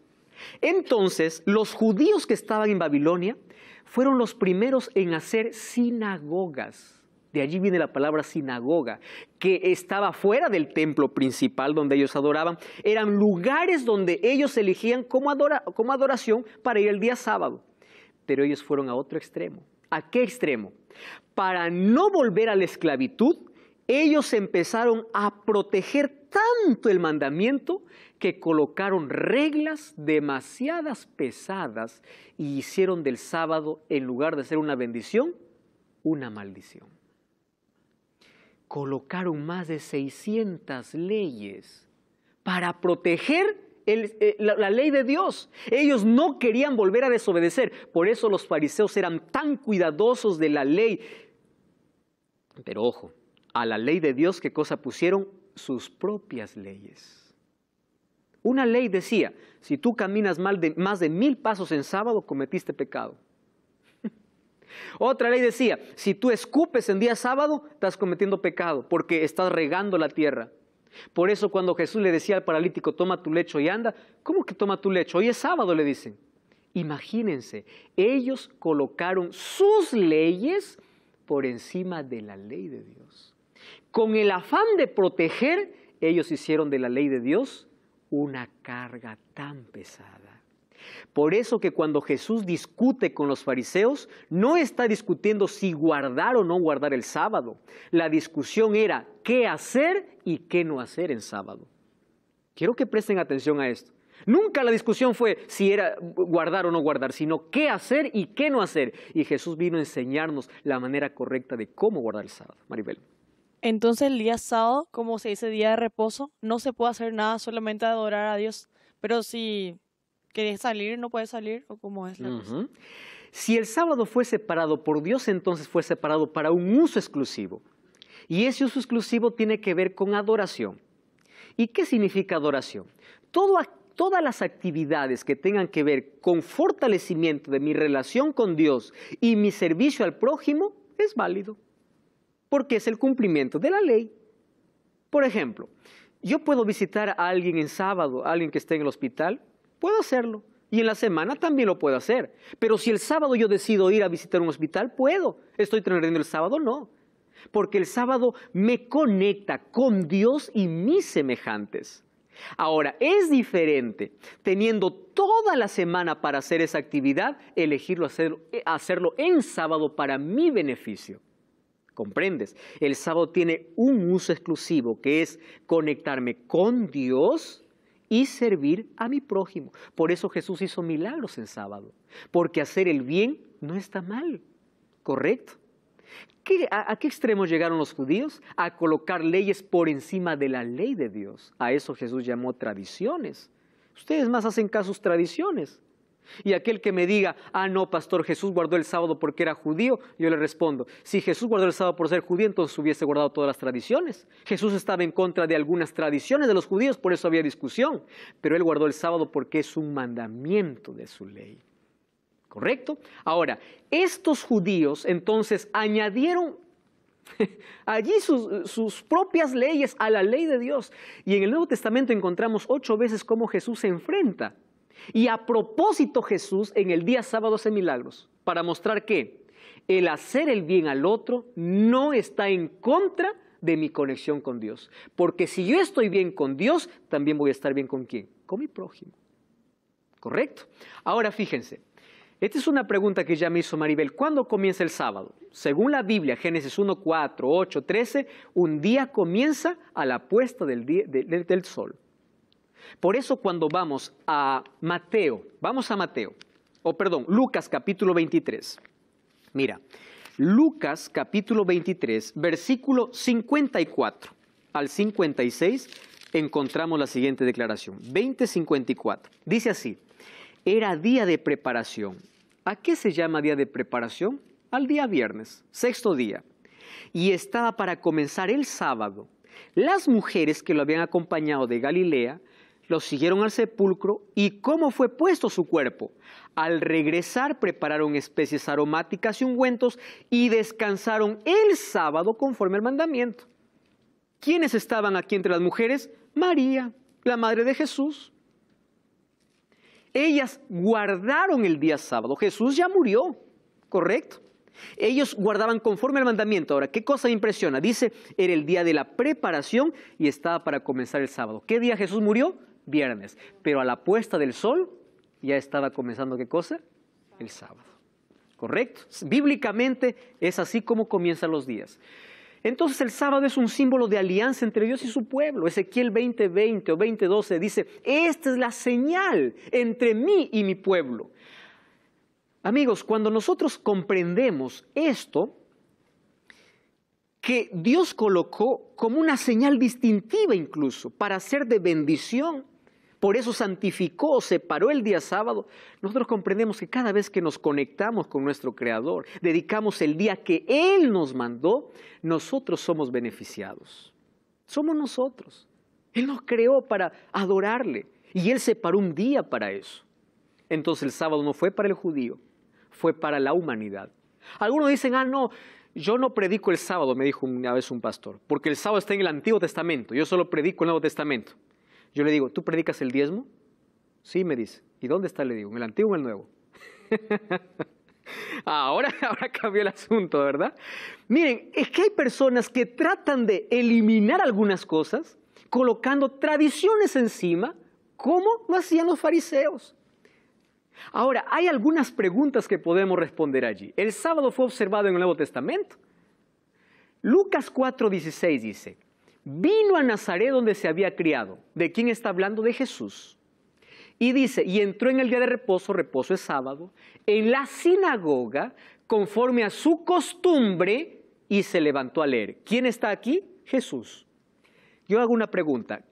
Speaker 1: Entonces, los judíos que estaban en Babilonia fueron los primeros en hacer sinagogas. De allí viene la palabra sinagoga, que estaba fuera del templo principal donde ellos adoraban. Eran lugares donde ellos elegían como adoración para ir el día sábado. Pero ellos fueron a otro extremo. ¿A qué extremo? Para no volver a la esclavitud, ellos empezaron a proteger tanto el mandamiento que colocaron reglas demasiadas pesadas y hicieron del sábado, en lugar de ser una bendición, una maldición. Colocaron más de 600 leyes para proteger la ley de Dios. Ellos no querían volver a desobedecer. Por eso los fariseos eran tan cuidadosos de la ley. Pero ojo, a la ley de Dios, ¿qué cosa pusieron? Sus propias leyes. Una ley decía, si tú caminas más de 1000 pasos en sábado, cometiste pecado. Otra ley decía, si tú escupes en día sábado, estás cometiendo pecado porque estás regando la tierra. Por eso cuando Jesús le decía al paralítico, toma tu lecho y anda, ¿cómo que toma tu lecho? Hoy es sábado, le dicen. Imagínense, ellos colocaron sus leyes por encima de la ley de Dios. Con el afán de proteger, ellos hicieron de la ley de Dios una carga tan pesada. Por eso que cuando Jesús discute con los fariseos, no está discutiendo si guardar o no guardar el sábado. La discusión era qué hacer y qué no hacer en sábado. Quiero que presten atención a esto. Nunca la discusión fue si era guardar o no guardar, sino qué hacer y qué no hacer. Y Jesús vino a enseñarnos la manera correcta de cómo guardar el sábado. Maribel.
Speaker 3: Entonces el día sábado, como se dice día de reposo, no se puede hacer nada, solamente adorar a Dios. Pero si querés salir, no puedes salir, ¿o cómo es la cosa?
Speaker 1: Si el sábado fue separado por Dios, entonces fue separado para un uso exclusivo. Y ese uso exclusivo tiene que ver con adoración. ¿Y qué significa adoración? Todas las actividades que tengan que ver con fortalecimiento de mi relación con Dios y mi servicio al prójimo es válido, porque es el cumplimiento de la ley. Por ejemplo, yo puedo visitar a alguien en sábado, a alguien que esté en el hospital, puedo hacerlo. Y en la semana también lo puedo hacer. Pero si el sábado yo decido ir a visitar un hospital, puedo. ¿Estoy transgrediendo el sábado? No. Porque el sábado me conecta con Dios y mis semejantes. Ahora, es diferente, teniendo toda la semana para hacer esa actividad, elegirlo hacerlo en sábado para mi beneficio. ¿Comprendes? El sábado tiene un uso exclusivo, que es conectarme con Dios y servir a mi prójimo. Por eso Jesús hizo milagros en sábado, porque hacer el bien no está mal, ¿correcto? ¿A qué extremo llegaron los judíos? A colocar leyes por encima de la ley de Dios. A eso Jesús llamó tradiciones. Ustedes más hacen caso a sus tradiciones. Y aquel que me diga, no, pastor, Jesús guardó el sábado porque era judío, yo le respondo, si Jesús guardó el sábado por ser judío, entonces hubiese guardado todas las tradiciones. Jesús estaba en contra de algunas tradiciones de los judíos, por eso había discusión. Pero él guardó el sábado porque es un mandamiento de su ley. ¿Correcto? Ahora, estos judíos entonces añadieron allí sus propias leyes a la ley de Dios. Y en el Nuevo Testamento encontramos 8 veces cómo Jesús se enfrenta. Y a propósito Jesús en el día sábado hace milagros para mostrar que el hacer el bien al otro no está en contra de mi conexión con Dios. Porque si yo estoy bien con Dios, también voy a estar bien ¿con quién? Con mi prójimo. ¿Correcto? Ahora fíjense, esta es una pregunta que ya me hizo Maribel. ¿Cuándo comienza el sábado? Según la Biblia, Génesis 1, 4, 8, 13, un día comienza a la puesta del sol. Por eso cuando vamos a Mateo, Lucas capítulo 23. Mira, Lucas capítulo 23, versículo 54 al 56, encontramos la siguiente declaración. 20:54. Dice así: era día de preparación. ¿A qué se llama día de preparación? Al día viernes, sexto día. Y estaba para comenzar el sábado. Las mujeres que lo habían acompañado de Galilea lo siguieron al sepulcro. ¿Y cómo fue puesto su cuerpo? Al regresar prepararon especies aromáticas y ungüentos y descansaron el sábado conforme al mandamiento. ¿Quiénes estaban aquí entre las mujeres? María, la madre de Jesús. Ellas guardaron el día sábado. Jesús ya murió, ¿correcto? Ellos guardaban conforme al mandamiento. Ahora, ¿qué cosa me impresiona? Dice, era el día de la preparación y estaba para comenzar el sábado. ¿Qué día Jesús murió? Viernes. Pero a la puesta del sol ya estaba comenzando, ¿qué cosa? El sábado. ¿Correcto? Bíblicamente es así como comienzan los días. Entonces el sábado es un símbolo de alianza entre Dios y su pueblo. Ezequiel 20:20 o 20:12 dice, esta es la señal entre mí y mi pueblo. Amigos, cuando nosotros comprendemos esto, que Dios colocó como una señal distintiva incluso para ser de bendición, por eso santificó, separó el día sábado, nosotros comprendemos que cada vez que nos conectamos con nuestro Creador, dedicamos el día que Él nos mandó, nosotros somos beneficiados. Somos nosotros. Él nos creó para adorarle y Él separó un día para eso. Entonces el sábado no fue para el judío, fue para la humanidad. Algunos dicen, no, yo no predico el sábado, me dijo una vez un pastor, porque el sábado está en el Antiguo Testamento, yo solo predico el Nuevo Testamento. Yo le digo, ¿tú predicas el diezmo? Sí, me dice. ¿Y dónde está? Le digo, ¿en el Antiguo o en el Nuevo? Ahora cambió el asunto, ¿verdad? Miren, es que hay personas que tratan de eliminar algunas cosas, colocando tradiciones encima, como lo hacían los fariseos. Ahora, hay algunas preguntas que podemos responder allí. El sábado fue observado en el Nuevo Testamento. Lucas 4:16 dice, vino a Nazaret donde se había criado. ¿De quién está hablando? De Jesús. Y dice, y entró en el día de reposo, reposo es sábado, en la sinagoga, conforme a su costumbre, y se levantó a leer. ¿Quién está aquí? Jesús. Yo hago una pregunta.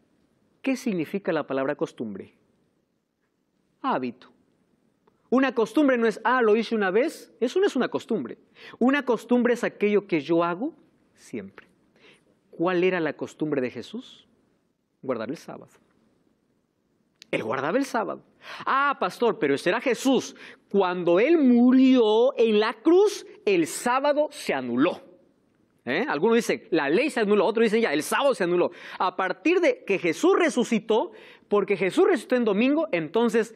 Speaker 1: ¿Qué significa la palabra costumbre? Hábito. Una costumbre no es, lo hice una vez. Eso no es una costumbre. Una costumbre es aquello que yo hago siempre. ¿Cuál era la costumbre de Jesús? Guardar el sábado. Él guardaba el sábado. Pastor, pero ese era Jesús. Cuando Él murió en la cruz, el sábado se anuló. Algunos dicen, la ley se anuló. Otros dicen, el sábado se anuló. A partir de que Jesús resucitó, porque Jesús resucitó en domingo, entonces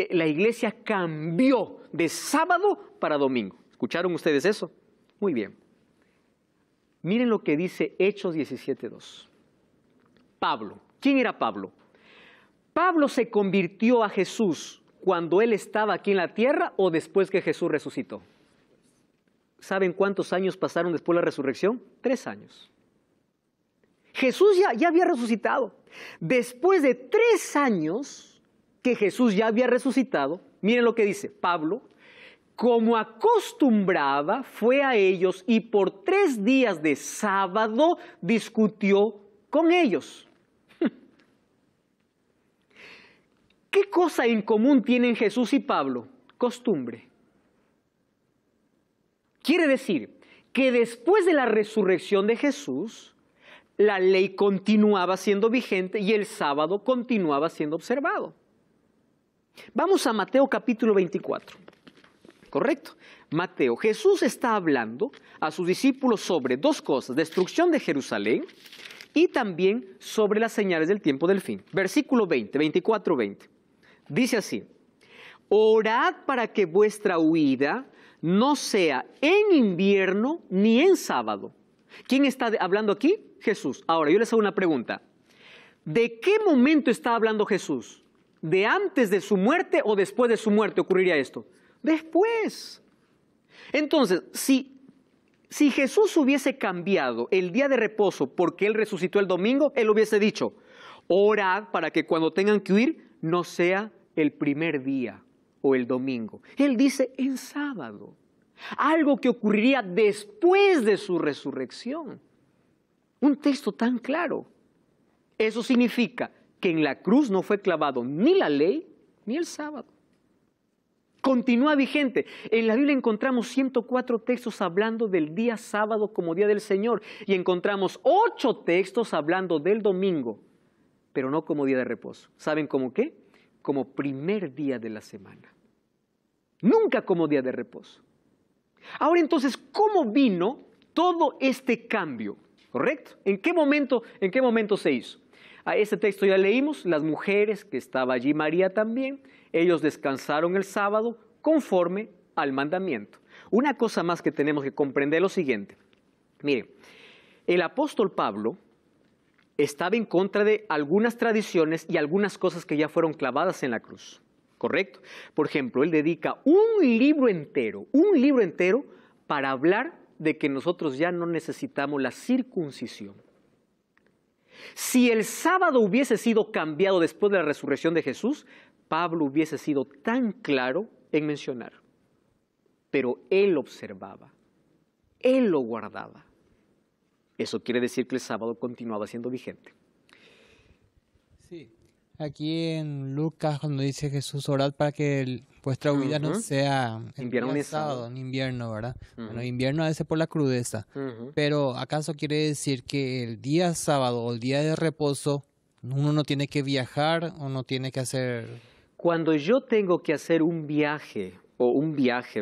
Speaker 1: la iglesia cambió de sábado para domingo. ¿Escucharon ustedes eso? Muy bien. Miren lo que dice Hechos 17:2. Pablo. ¿Quién era Pablo? Pablo se convirtió a Jesús cuando él estaba aquí en la tierra o después que Jesús resucitó. ¿Saben cuántos años pasaron después de la resurrección? 3 años. Jesús ya había resucitado. Después de 3 años que Jesús ya había resucitado, miren lo que dice Pablo, como acostumbraba, fue a ellos y por 3 días de sábado discutió con ellos. ¿Qué cosa en común tienen Jesús y Pablo? Costumbre. Quiere decir que después de la resurrección de Jesús, la ley continuaba siendo vigente y el sábado continuaba siendo observado. Vamos a Mateo capítulo 24. ¿Correcto? Mateo, Jesús está hablando a sus discípulos sobre 2 cosas, destrucción de Jerusalén y también sobre las señales del tiempo del fin. Versículo 24:20. Dice así, orad para que vuestra huida no sea en invierno ni en sábado. ¿Quién está hablando aquí? Jesús. Ahora, yo les hago una pregunta. ¿De qué momento está hablando Jesús? ¿De antes de su muerte o después de su muerte ocurriría esto? Después. Entonces, si Jesús hubiese cambiado el día de reposo porque Él resucitó el domingo, Él hubiese dicho, orad para que cuando tengan que huir no sea el primer día o el domingo. Él dice en sábado. Algo que ocurriría después de su resurrección. Un texto tan claro. Eso significa que en la cruz no fue clavado ni la ley ni el sábado. Continúa vigente. En la Biblia encontramos 104 textos hablando del día sábado como día del Señor y encontramos 8 textos hablando del domingo, pero no como día de reposo. ¿Saben cómo qué? Como primer día de la semana. Nunca como día de reposo. Ahora entonces, ¿cómo vino todo este cambio? ¿Correcto? ¿En qué momento se hizo? A ese texto ya leímos, las mujeres, que estaba allí María también, ellos descansaron el sábado conforme al mandamiento. Una cosa más que tenemos que comprender es lo siguiente. Mire, el apóstol Pablo estaba en contra de algunas tradiciones y algunas cosas que ya fueron clavadas en la cruz. ¿Correcto? Por ejemplo, él dedica un libro entero para hablar de que nosotros ya no necesitamos la circuncisión. Si el sábado hubiese sido cambiado después de la resurrección de Jesús, Pablo hubiese sido tan claro en mencionar. Pero él observaba, él lo guardaba. Eso quiere decir que el sábado continuaba siendo vigente.
Speaker 4: Sí. Aquí en Lucas, cuando dice Jesús, orad para que vuestra huida no sea en
Speaker 1: invierno
Speaker 4: día
Speaker 1: ni
Speaker 4: sábado, en invierno, ¿verdad?
Speaker 1: Ujú.
Speaker 4: Bueno, invierno a veces por la crudeza. Pero ¿acaso quiere decir que el día sábado o el día de reposo uno no tiene que viajar o no tiene que hacer?
Speaker 1: Cuando yo tengo que hacer un viaje,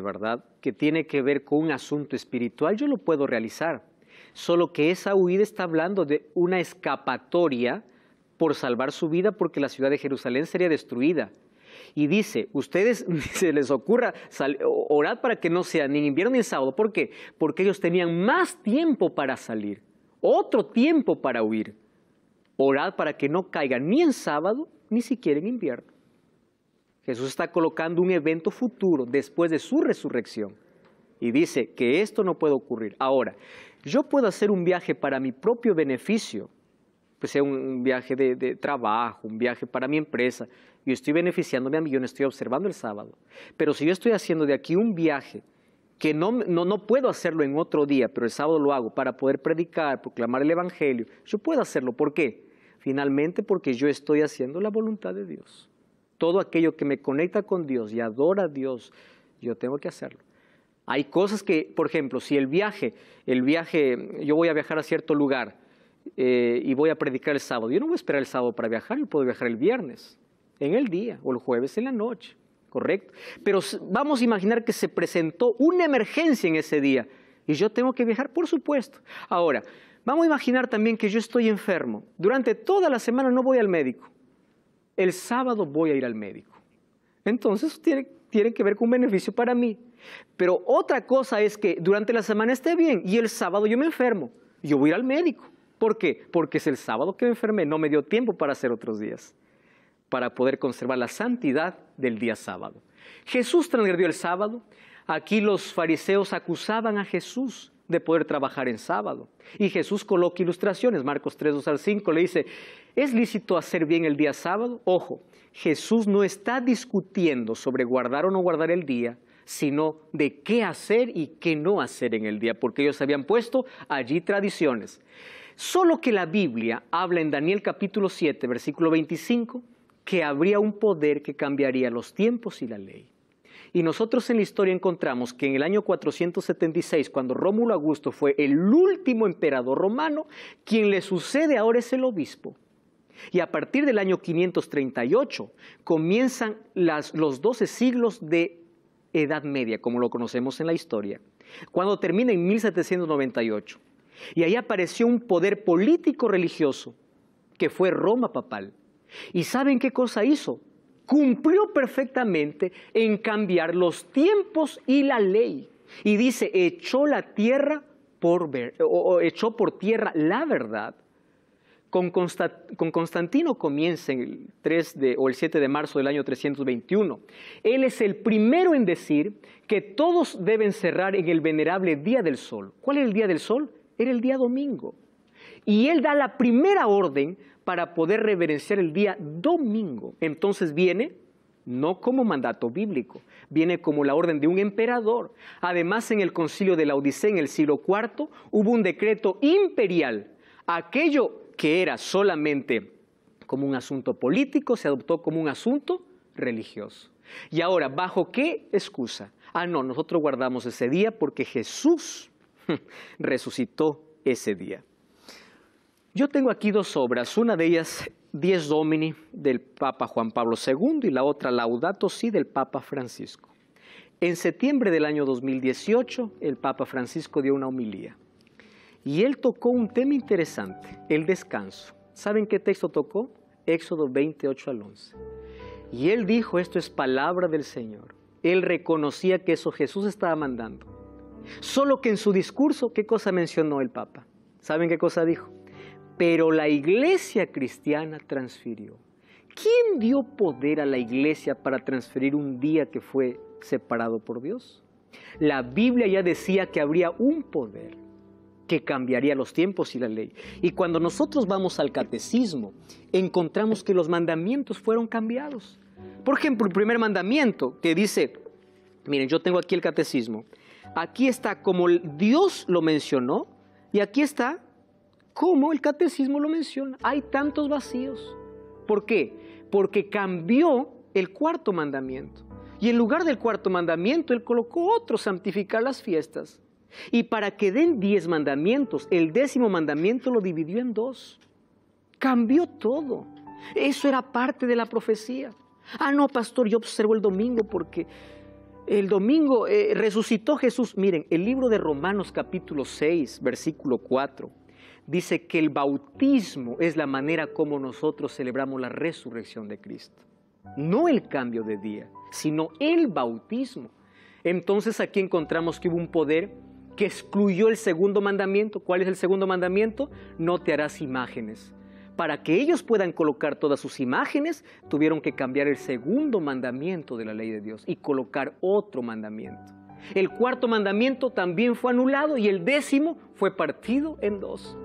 Speaker 1: ¿verdad?, que tiene que ver con un asunto espiritual, yo lo puedo realizar. Solo que esa huida está hablando de una escapatoria por salvar su vida, porque la ciudad de Jerusalén sería destruida. Y dice, ustedes se les ocurra orad para que no sea ni en invierno ni en sábado. ¿Por qué? Porque ellos tenían más tiempo para salir, otro tiempo para huir. Orad para que no caigan ni en sábado, ni siquiera en invierno. Jesús está colocando un evento futuro después de su resurrección. Y dice que esto no puede ocurrir. Ahora, yo puedo hacer un viaje para mi propio beneficio, pues sea un viaje de trabajo, un viaje para mi empresa. Yo estoy beneficiándome a mí, yo no estoy observando el sábado. Pero si yo estoy haciendo de aquí un viaje que no puedo hacerlo en otro día, pero el sábado lo hago para poder predicar, proclamar el evangelio, yo puedo hacerlo. ¿Por qué? Finalmente porque yo estoy haciendo la voluntad de Dios. Todo aquello que me conecta con Dios y adora a Dios, yo tengo que hacerlo. Hay cosas que, por ejemplo, si el viaje, yo voy a viajar a cierto lugar y voy a predicar el sábado. Yo no voy a esperar el sábado para viajar, yo puedo viajar el viernes, en el día, o el jueves en la noche, ¿correcto? Pero vamos a imaginar que se presentó una emergencia en ese día y yo tengo que viajar, por supuesto. Ahora, vamos a imaginar también que yo estoy enfermo. Durante toda la semana no voy al médico. El sábado voy a ir al médico. Entonces tiene que ver con un beneficio para mí. Pero otra cosa es que durante la semana esté bien y el sábado yo me enfermo. Yo voy a ir al médico. ¿Por qué? Porque es el sábado que me enfermé. No me dio tiempo para hacer otros días, para poder conservar la santidad del día sábado. Jesús transgredió el sábado. Aquí los fariseos acusaban a Jesús de poder trabajar en sábado. Y Jesús coloca ilustraciones. Marcos 3, 2 al 5 le dice, ¿es lícito hacer bien el día sábado? Ojo, Jesús no está discutiendo sobre guardar o no guardar el día, sino de qué hacer y qué no hacer en el día, porque ellos habían puesto allí tradiciones. Solo que la Biblia habla en Daniel capítulo 7, versículo 25, que habría un poder que cambiaría los tiempos y la ley. Y nosotros en la historia encontramos que en el año 476, cuando Rómulo Augusto fue el último emperador romano, quien le sucede ahora es el obispo. Y a partir del año 538 comienzan los 12 siglos de Edad Media, como lo conocemos en la historia, cuando termina en 1798. Y ahí apareció un poder político-religioso, que fue Roma papal. ¿Y saben qué cosa hizo? Cumplió perfectamente en cambiar los tiempos y la ley. Y dice, echó por tierra la verdad. Con Constantino comienza el 7 de marzo del año 321. Él es el primero en decir que todos deben cerrar en el venerable Día del Sol. ¿Cuál es el Día del Sol? Era el día domingo. Y él da la primera orden para poder reverenciar el día domingo. Entonces viene no como mandato bíblico, viene como la orden de un emperador. Además, en el concilio de Laodicea en el siglo IV hubo un decreto imperial. Aquello que era solamente como un asunto político se adoptó como un asunto religioso. Y ahora, ¿bajo qué excusa? No, nosotros guardamos ese día porque Jesús resucitó ese día. Yo tengo aquí dos obras, una de ellas Dies Domini del Papa Juan Pablo II y la otra Laudato Si del Papa Francisco. En septiembre del año 2018 el Papa Francisco dio una homilía y él tocó un tema interesante, el descanso. ¿Saben qué texto tocó? Éxodo 28 al 11. Y él dijo, esto es palabra del Señor. Él reconocía que eso Jesús estaba mandando. Solo que en su discurso, ¿qué cosa mencionó el Papa? ¿Saben qué cosa dijo? Pero la iglesia cristiana transfirió. ¿Quién dio poder a la iglesia para transferir un día que fue separado por Dios? La Biblia ya decía que habría un poder que cambiaría los tiempos y la ley. Y cuando nosotros vamos al catecismo, encontramos que los mandamientos fueron cambiados. Por ejemplo, el primer mandamiento que dice, miren, yo tengo aquí el catecismo. Aquí está como Dios lo mencionó y aquí está como el catecismo lo menciona. Hay tantos vacíos. ¿Por qué? Porque cambió el cuarto mandamiento. Y en lugar del cuarto mandamiento, él colocó otro, santificar las fiestas. Y para que den 10 mandamientos, el 10º mandamiento lo dividió en 2. Cambió todo. Eso era parte de la profecía. No, pastor, yo observo el domingo porque el domingo resucitó Jesús. Miren, el libro de Romanos capítulo 6, versículo 4, dice que el bautismo es la manera como nosotros celebramos la resurrección de Cristo. No el cambio de día, sino el bautismo. Entonces aquí encontramos que hubo un poder que excluyó el segundo mandamiento. ¿Cuál es el segundo mandamiento? No te harás imágenes. Para que ellos puedan colocar todas sus imágenes, tuvieron que cambiar el segundo mandamiento de la ley de Dios y colocar otro mandamiento. El cuarto mandamiento también fue anulado y el 10º fue partido en 2.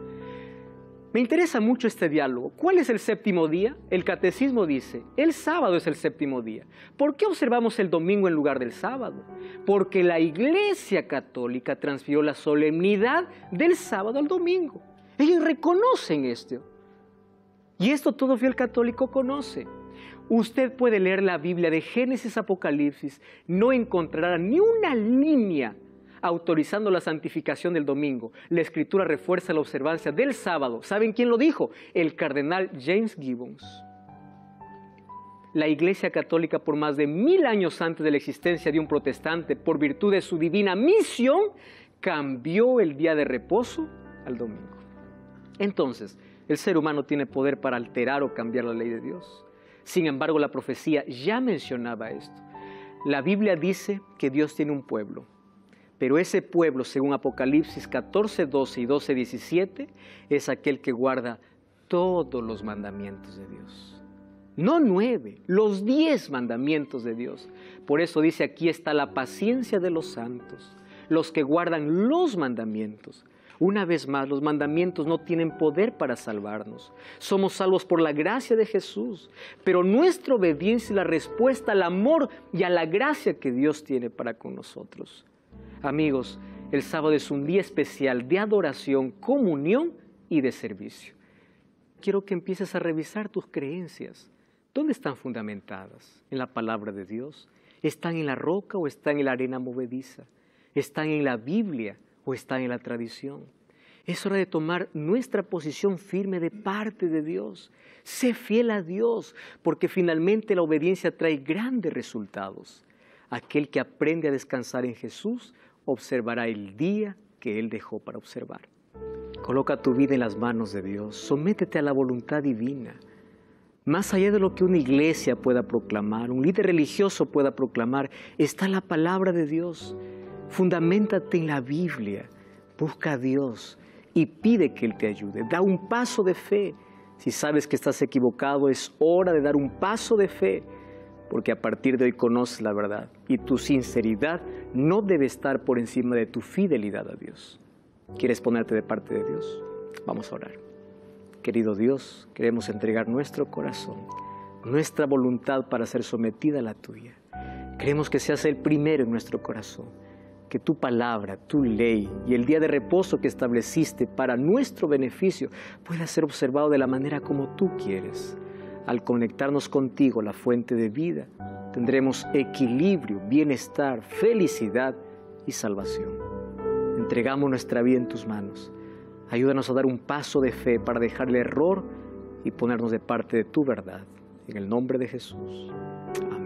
Speaker 1: Me interesa mucho este diálogo. ¿Cuál es el séptimo día? El catecismo dice, el sábado es el séptimo día. ¿Por qué observamos el domingo en lugar del sábado? Porque la Iglesia Católica transfirió la solemnidad del sábado al domingo. Ellos reconocen esto. Y esto todo fiel católico conoce. Usted puede leer la Biblia de Génesis a Apocalipsis, no encontrará ni una línea autorizando la santificación del domingo. La Escritura refuerza la observancia del sábado. ¿Saben quién lo dijo? El cardenal James Gibbons. La Iglesia Católica, por más de 1000 años antes de la existencia de un protestante, por virtud de su divina misión, cambió el día de reposo al domingo. Entonces, el ser humano tiene poder para alterar o cambiar la ley de Dios. Sin embargo, la profecía ya mencionaba esto. La Biblia dice que Dios tiene un pueblo, pero ese pueblo, según Apocalipsis 14, 12 y 12, 17, es aquel que guarda todos los mandamientos de Dios. No 9, los 10 mandamientos de Dios. Por eso dice, aquí está la paciencia de los santos, los que guardan los mandamientos. Una vez más, los mandamientos no tienen poder para salvarnos. Somos salvos por la gracia de Jesús, pero nuestra obediencia es la respuesta al amor y a la gracia que Dios tiene para con nosotros. Amigos, el sábado es un día especial de adoración, comunión y de servicio. Quiero que empieces a revisar tus creencias. ¿Dónde están fundamentadas? ¿En la palabra de Dios? ¿Están en la roca o están en la arena movediza? ¿Están en la Biblia o están en la tradición? Es hora de tomar nuestra posición firme de parte de Dios. Sé fiel a Dios, porque finalmente la obediencia trae grandes resultados. Aquel que aprende a descansar en Jesús observará el día que Él dejó para observar. Coloca tu vida en las manos de Dios. Sométete a la voluntad divina. Más allá de lo que una iglesia pueda proclamar, un líder religioso pueda proclamar, está la palabra de Dios. Fundaméntate en la Biblia. Busca a Dios y pide que Él te ayude. Da un paso de fe. Si sabes que estás equivocado, es hora de dar un paso de fe, porque a partir de hoy conoces la verdad y tu sinceridad no debe estar por encima de tu fidelidad a Dios. ¿Quieres ponerte de parte de Dios? Vamos a orar. Querido Dios, queremos entregar nuestro corazón, nuestra voluntad para ser sometida a la tuya. Queremos que seas el primero en nuestro corazón, que tu palabra, tu ley y el día de reposo que estableciste para nuestro beneficio pueda ser observado de la manera como tú quieres. Al conectarnos contigo, la fuente de vida, tendremos equilibrio, bienestar, felicidad y salvación. Entregamos nuestra vida en tus manos. Ayúdanos a dar un paso de fe para dejar el error y ponernos de parte de tu verdad. En el nombre de Jesús. Amén.